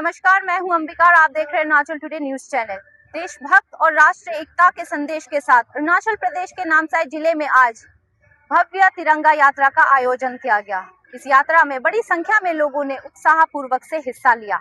नमस्कार, मैं हूं अंबिका और आप देख रहे हैं अरुणाचल टुडे न्यूज चैनल। देशभक्त और राष्ट्रीय एकता के संदेश के साथ अरुणाचल प्रदेश के नामसाई जिले में आज भव्य तिरंगा यात्रा का आयोजन किया गया। इस यात्रा में बड़ी संख्या में लोगों ने उत्साहपूर्वक से हिस्सा लिया।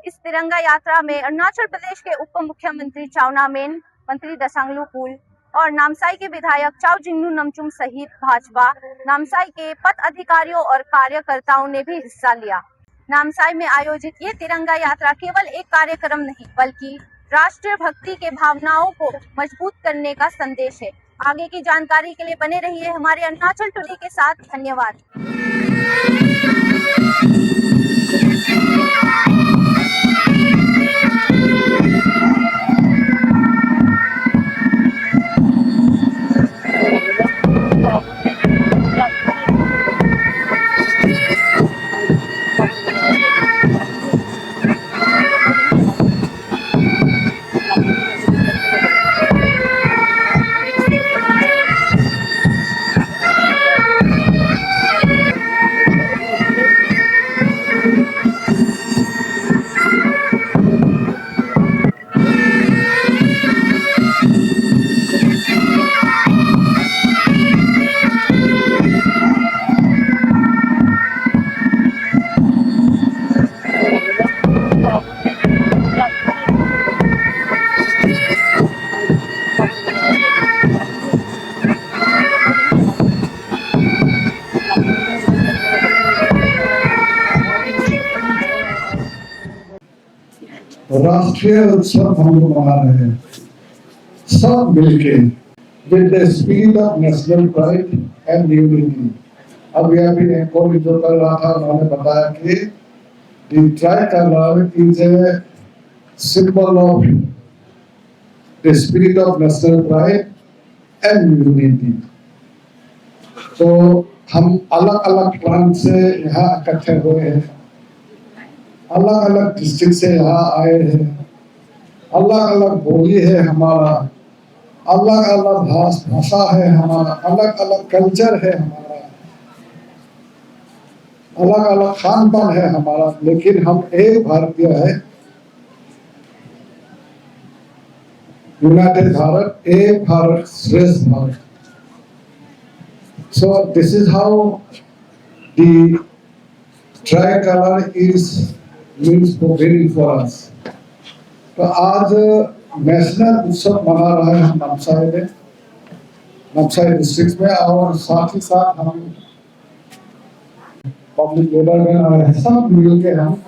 इस तिरंगा यात्रा में अरुणाचल प्रदेश के उप मुख्यमंत्री चाउना मेन, मंत्री दसांगलू पुल और नामसाई के विधायक चाउ जिंगनू नमचुम सहित भाजपा नामसाई के पद अधिकारियों और कार्यकर्ताओं ने भी हिस्सा लिया। नामसाई में आयोजित ये तिरंगा यात्रा केवल एक कार्यक्रम नहीं बल्कि राष्ट्रीय भक्ति के भावनाओं को मजबूत करने का संदेश है। आगे की जानकारी के लिए बने रहिए हमारे अरुणाचल टुडे के साथ। धन्यवाद। राष्ट्रीय उत्सव हम लोग मना रहे हैं सब मिलके with the spirit of national pride and unity. अब यह भी एक और जो कर रहा था उन्होंने बताया कि the tricolour is a symbol of the spirit of national pride and unity. तो हम अलग अलग प्रांत से यहाँ इकट्ठे हुए हैं, अलग अलग डिस्ट्रिक्ट से यहाँ आए हैं, अलग अलग बोली है हमारा, अलग अलग भाषा है हमारा, अलग अलग कल्चर है हमारा, अलग अलग खान पान है हमारा, लेकिन हम एक भारतीय है। यूनाइटेड भारत, एक भारत श्रेष्ठ Bharat. So this is how the tricolor is means fulfilling for us। तो आज नेशनल उत्सव मना रहे हैं हम नामसाई में, नामसाई डिस्ट्रिक्ट में, और साथ ही साथ हम पब्लिक लेवल में आए हैं, सब मिलके हम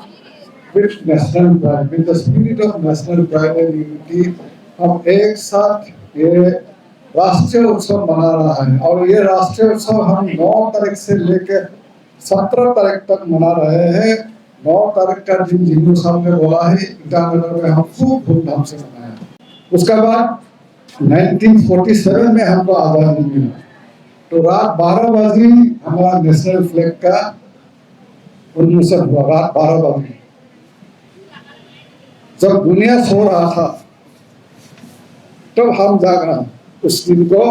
with national pride, with the spirit of national pride and unity हम एक साथ ये राष्ट्रीय उत्सव मना रहा है। और ये राष्ट्रीय उत्सव हम 9 तारीख से लेकर 17 तारीख तक मना रहे हैं। 9 तारीख का दिन जिन्नू साहब ने बोला है ईटानगर में हम खूब धूमधाम से मनाया। उसके बाद 1947 में हमको आजादी मिला, तो रात 12 बजे हमारा नेशनल फ्लैग का उन्मोचन हुआ। रात 12 बजे जब दुनिया सो रहा था तब हम जागा, उस दिन को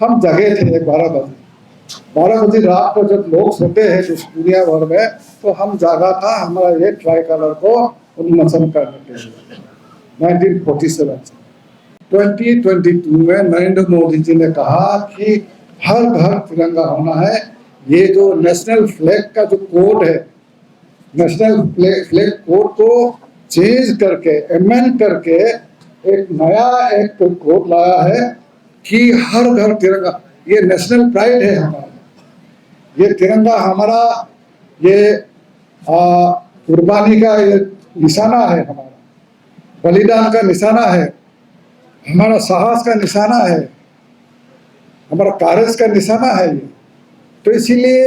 हम जगे थे 12 बजे रात को जब लोग सोते हैं इस दुनिया भर में, तो हम जागा था हमारा ये ट्राइकलर को उन्मोचन करने के लिए 1947 से। 2022 में नरेंद्र मोदी जी ने कहा कि हर घर तिरंगा होना है। ये जो नेशनल फ्लैग का जो कोड है, नेशनल फ्लैग कोड को चेंज करके अमेंड करके एक नया एक कोड लाया है कि हर घर तिरंगा। ये नेशनल प्राइड है हमारा, ये तिरंगा हमारा, ये कुर्बानी का ये निशाना है, हमारा बलिदान का निशाना है, हमारा साहस का निशाना है, हमारा कार्य का निशाना है ये। तो इसीलिए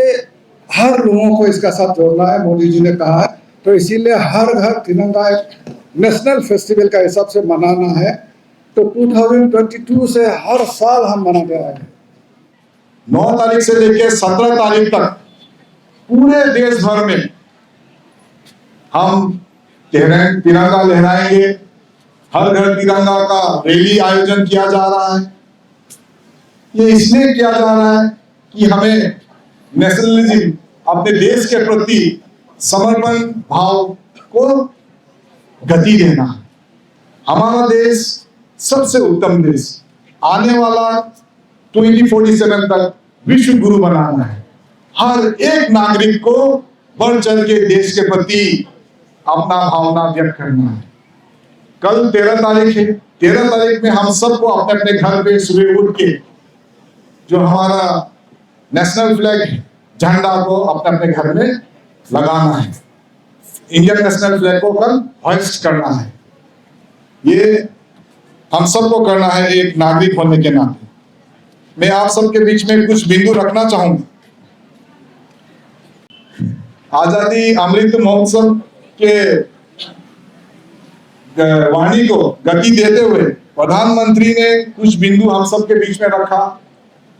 हर लोगों को इसका साथ जोड़ना है, मोदी जी ने कहा है। तो इसीलिए हर घर तिरंगा एक नेशनल फेस्टिवल का हिसाब से मनाना है। तो 2022 से हर साल हम मनाते रहे हैं। 9 तारीख से लेकर 17 तारीख तक पूरे देश भर में हम तिरंगा लहराएंगे। हर घर तिरंगा का रैली आयोजन किया जा रहा है। ये इसलिए किया जा रहा है कि हमें नेशनलिज्म, अपने देश के प्रति समर्पण भाव को गति देना है। हमारा देश सबसे उत्तम देश आने वाला 2047 तक विश्व गुरु बनाना है। हर एक नागरिक को बढ़ चढ़ के देश के प्रति अपना भावना व्यक्त करना है। कल 13 तारीख है। 13 तारीख में हम सबको अपने अपने घर पे सुबह उठ के जो हमारा नेशनल फ्लैग झंडा को अपने अपने घर में लगाना है। इंडियन नेशनल फ्लैग को कल होइस्ट करना है। ये हम सबको करना है एक नागरिक होने के नाते। मैं आप सबके बीच में कुछ बिंदु रखना चाहूंगा। आजादी अमृत महोत्सव के वाणी को गति देते हुए प्रधानमंत्री ने कुछ बिंदु हम सबके बीच में रखा।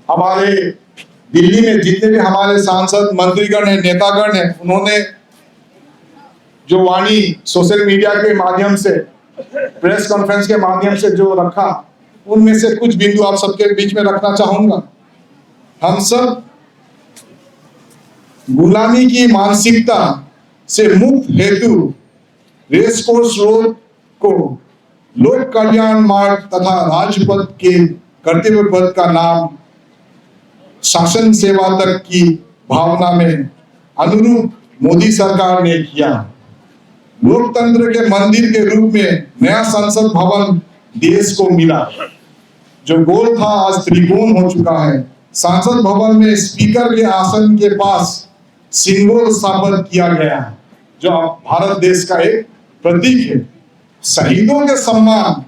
हमारे दिल्ली में जितने भी हमारे सांसद मंत्रीगण हैं, नेतागण हैं, उन्होंने जो वाणी सोशल मीडिया के माध्यम से, प्रेस कॉन्फ्रेंस के माध्यम से जो रखा, उनमें से कुछ बिंदु आप सबके बीच में रखना चाहूंगा। हम सब गुलामी की मानसिकता से मुक्त हेतु रेस कोर्स रोड को लोक कल्याण मार्ग तथा राजपथ के कर्तव्य पथ का नाम शासन सेवा तक की भावना में अनुरूप मोदी सरकार ने किया। लोकतंत्र के मंदिर के रूप में नया संसद भवन देश को मिला। जो गोल था आज त्रिकोण हो चुका है। संसद भवन में स्पीकर के आसन के पास सिंबल स्थापित किया गया है, जो भारत देश का एक प्रतीक है। शहीदों के सम्मान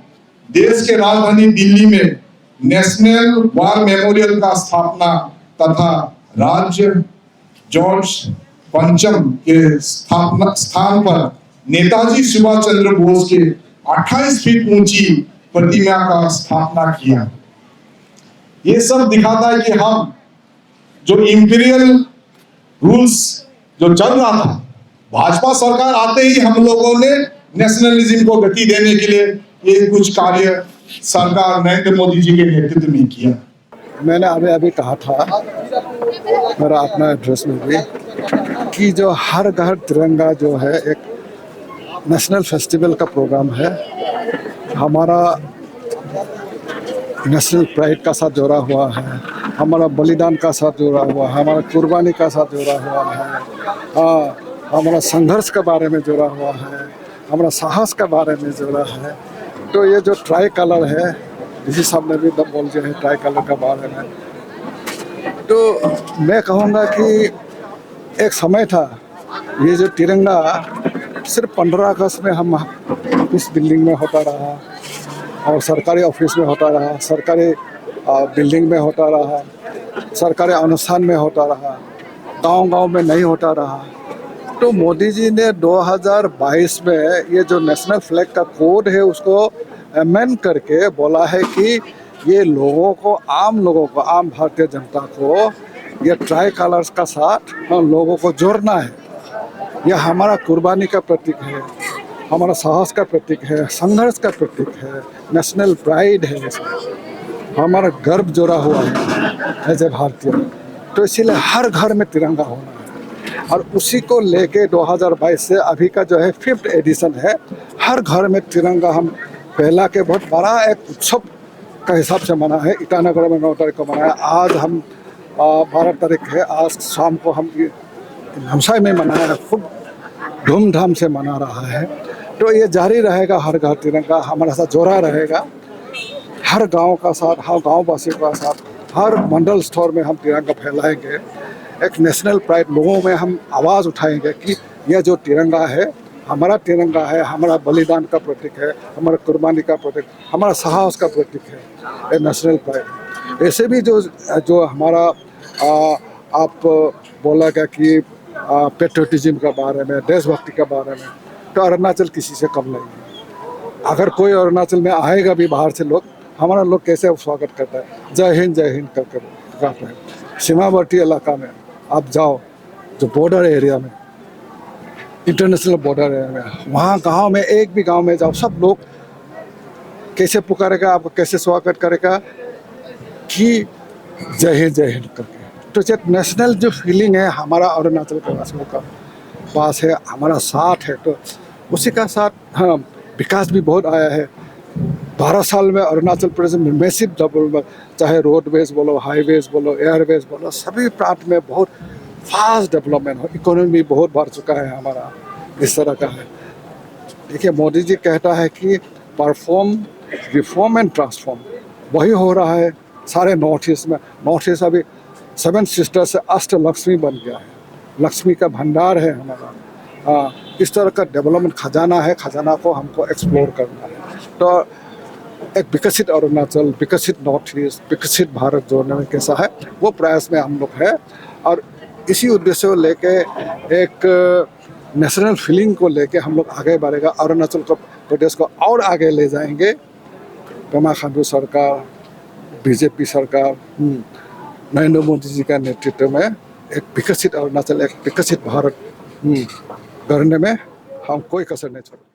देश के राजधानी दिल्ली में नेशनल वार मेमोरियल का स्थापना तथा राज्य जॉर्ज पंचम के स्थान पर नेताजी सुभाष चंद्र बोस के 28 फीट ऊंची प्रतिमा का स्थापना किया। ये सब दिखाता है कि हम जो इंपीरियल रूल्स जो चल रहा था, भाजपा सरकार आते ही हम लोगों ने नेशनलिज्म को गति देने के लिए ये कुछ कार्य सरकार नरेंद्र मोदी जी के नेतृत्व में किया। मैंने अभी कहा था मेरा अपना एड्रेस में भी कि जो हर घर तिरंगा जो है एक नेशनल फेस्टिवल का प्रोग्राम है। हमारा नेशनल प्राइड का साथ जुड़ा हुआ है, हमारा बलिदान का साथ जुड़ा हुआ है, हमारा कुर्बानी का साथ जुड़ा हुआ है, हमारा संघर्ष के बारे में जुड़ा हुआ है, हमारा साहस के बारे में जुड़ा है। तो ये जो ट्राई कलर है, इसी साहब ने भी बोल दिया है ट्राई कलर के बारे में। तो मैं कहूँगा कि एक समय था ये जो तिरंगा सिर्फ 15 अगस्त में हम इस बिल्डिंग में होता रहा और सरकारी ऑफिस में होता रहा, सरकारी बिल्डिंग में होता रहा, सरकारी अनुष्ठान में होता रहा, गांव-गांव में नहीं होता रहा। तो मोदी जी ने 2022 में ये जो नेशनल फ्लैग का कोड है उसको अमेंड करके बोला है कि ये लोगों को, आम लोगों को, आम भारतीय जनता को ये ट्राई कलर्स का साथ लोगों को जोड़ना है। यह हमारा कुर्बानी का प्रतीक है, हमारा साहस का प्रतीक है, संघर्ष का प्रतीक है, नेशनल प्राइड है, हमारा गर्व जोड़ा हुआ है एज ए भारतीय। तो इसीलिए हर घर में तिरंगा होना है और उसी को लेके 2022 से अभी का जो है 5th एडिशन है। हर घर में तिरंगा हम पहला के बहुत बड़ा एक उत्सव का हिसाब से मना है। ईटानगर में 9 तारीख को मनाया, आज हम 12 तारीख है, आज शाम को हम धमसाई में मनाया, खूब धूमधाम से मना रहा है। तो ये जारी रहेगा, हर घर तिरंगा हमारे साथ जोड़ा रहेगा। हर गांव का साथ, हर गांव वासी का साथ, हर मंडल स्टोर में हम तिरंगा फैलाएंगे। एक नेशनल प्राइड लोगों में हम आवाज़ उठाएंगे कि यह जो तिरंगा है हमारा तिरंगा है, हमारा बलिदान का प्रतीक है, हमारा कुर्बानी का प्रतीक, हमारा साहस का प्रतीक है, ये नेशनल प्राइड। ऐसे भी जो हमारा आप बोला गया कि पेट्रियटिज्म के बारे में, देशभक्ति के बारे में, तो अरुणाचल किसी से कम नहीं है। अगर कोई अरुणाचल में आएगा भी बाहर से लोग, हमारा लोग कैसे स्वागत करता है, जय हिंद करके कहते हैं। सीमावर्ती इलाका में आप जाओ, जो बॉर्डर एरिया में, इंटरनेशनल बॉर्डर एरिया में, वहाँ गांव में, एक भी गांव में जाओ, सब लोग कैसे पुकारेगा, आपको कैसे स्वागत करेगा कि जय हिंद करके। तो जो नेशनल जो फीलिंग है हमारा अरुणाचल के वासियों का पास है, हमारा साथ है। तो उसी का साथ हाँ विकास भी बहुत आया है। 12 साल में अरुणाचल प्रदेश में मैसिव डेवलपमेंट, चाहे रोडवेज बोलो, हाईवेज बोलो, एयरवेज बोलो, सभी प्रांत में बहुत फास्ट डेवलपमेंट हो। इकोनॉमी बहुत बढ़ चुका है हमारा, इस तरह का है। देखिए मोदी जी कहता है कि परफॉर्म, रिफॉर्म एंड ट्रांसफॉर्म, वही हो रहा है सारे नॉर्थ ईस्ट में। नॉर्थ ईस्ट अभी 7 सिस्टर से अष्ट लक्ष्मी बन गया है, लक्ष्मी का भंडार है हमारा। इस तरह का डेवलपमेंट खजाना है, खजाना को हमको एक्सप्लोर करना है। तो एक विकसित अरुणाचल, विकसित नॉर्थ ईस्ट, विकसित भारत जोड़ने में कैसा है वो प्रयास में हम लोग है। और इसी उद्देश्य को लेके एक नेशनल फीलिंग को लेके हम लोग आगे बढ़ेगा, अरुणाचल प्रदेश को और आगे ले जाएंगे। पेमा खांडू सरकार, बीजेपी सरकार, नरेंद्र मोदी जी का नेतृत्व में एक विकसित अरुणाचल, एक विकसित भारत करने में हम कोई कसर नहीं छोड़ेंगे।